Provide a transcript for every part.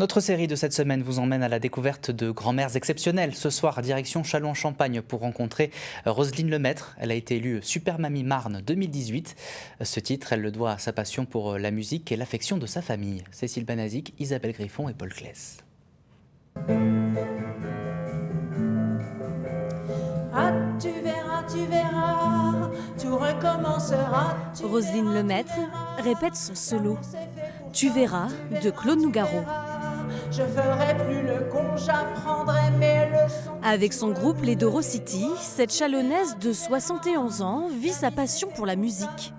Notre série de cette semaine vous emmène à la découverte de grand-mères exceptionnelles. Ce soir, direction Châlons-en-Champagne pour rencontrer Roselyne Lemaître. Elle a été élue Super Mamie Marne 2018. Ce titre, elle le doit à sa passion pour la musique et l'affection de sa famille. Cécile Banazik, Isabelle Griffon et Paul Claes. Ah, tu verras, tout recommencera. Roselyne Lemaître répète son solo. Tu verras de Claude Nougaro. Je ferai plus le con, j'apprendrai mes leçons. Avec son groupe Les Doro City, cette Chalonnaise de 71 ans vit sa passion pour la musique.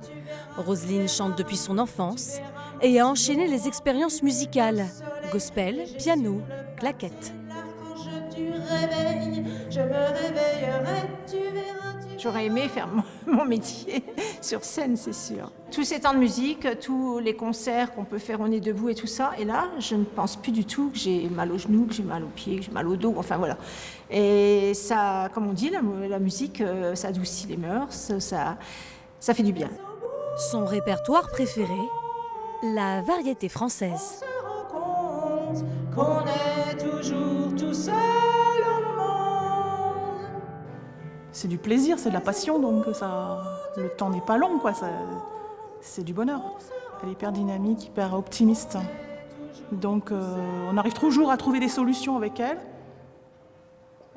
Roselyne chante depuis son enfance et a enchaîné les expériences musicales, gospel, piano, claquettes. Quand je réveille, je me réveillerai, tu verras. J'aurais aimé faire mon métier sur scène, c'est sûr. Tous ces temps de musique, tous les concerts qu'on peut faire au nez debout et tout ça, et là, je ne pense plus du tout que j'ai mal aux genoux, que j'ai mal aux pieds, que j'ai mal au dos, enfin voilà. Et ça, comme on dit, la musique, ça adoucit les mœurs, ça fait du bien. Son répertoire préféré, la variété française. On se rend compte qu'on est toujours tout seul au monde. C'est du plaisir, c'est de la passion, donc le temps n'est pas long, quoi. C'est du bonheur. Elle est hyper dynamique, hyper optimiste. Donc on arrive toujours à trouver des solutions avec elle.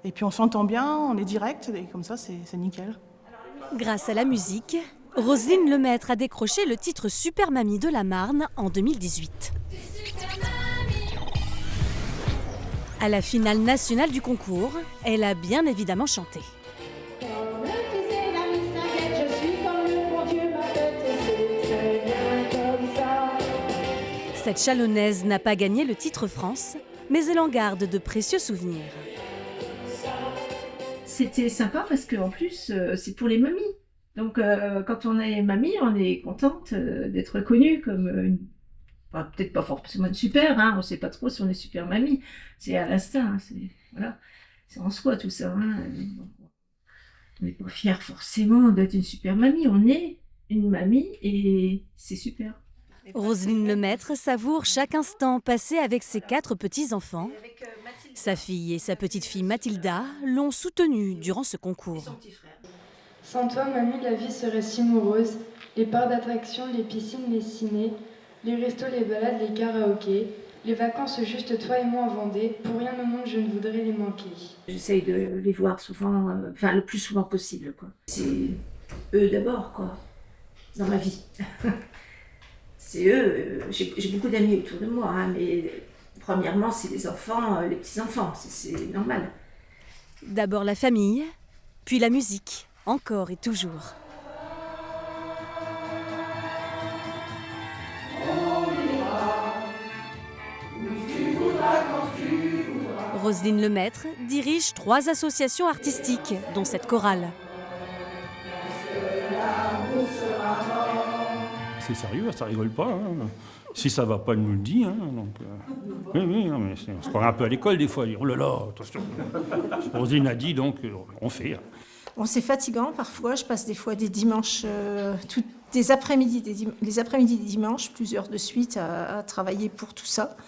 Et puis on s'entend bien, on est direct, et comme ça c'est nickel. Grâce à la musique, Roselyne Lemaître a décroché le titre Super Mamie de la Marne en 2018. À la finale nationale du concours, elle a bien évidemment chanté. Cette Chalonnaise n'a pas gagné le titre France, mais elle en garde de précieux souvenirs. C'était sympa parce qu'en plus, c'est pour les mamies. Donc, quand on est mamie, on est contente d'être reconnue comme une... Enfin, peut-être pas forcément une super, hein, on ne sait pas trop si on est super mamie. C'est à l'instinct, voilà, c'est en soi tout ça. Hein. On n'est pas fiers forcément d'être une super mamie, on est une mamie et c'est super. Roselyne Lemaître savoure chaque instant passé avec ses 4 petits-enfants. Sa fille et sa petite-fille Mathilda l'ont soutenue durant ce concours. Sans toi, mamie, la vie serait si morose. Les parcs d'attractions, les piscines, les cinés, les restos, les balades, les karaokés, les vacances juste toi et moi en Vendée. Pour rien au monde, je ne voudrais les manquer. J'essaye de les voir souvent, le plus souvent possible, quoi. C'est eux d'abord, quoi, dans ma vie. C'est eux, j'ai beaucoup d'amis autour de moi, hein, mais premièrement, c'est les enfants, les petits-enfants, c'est normal. D'abord la famille, puis la musique, encore et toujours. Roselyne Lemaître dirige 3 associations artistiques, dont cette chorale. C'est sérieux, ça rigole pas. Hein. Si ça va pas, elle nous le dit. Hein, donc, oui, non, mais on se croirait un peu à l'école des fois. Oh là là, attention. Roselyne a dit, donc on fait. Bon, c'est fatigant parfois. Je passe des fois des dimanches, des après-midi, les après-midi des dimanches, plusieurs de suite, à travailler pour tout ça.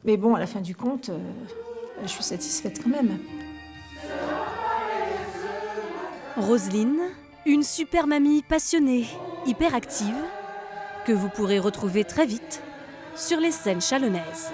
Mais bon, à la fin du compte, je suis satisfaite quand même. Roselyne, une super mamie passionnée, hyperactive, que vous pourrez retrouver très vite sur les scènes chalonnaises.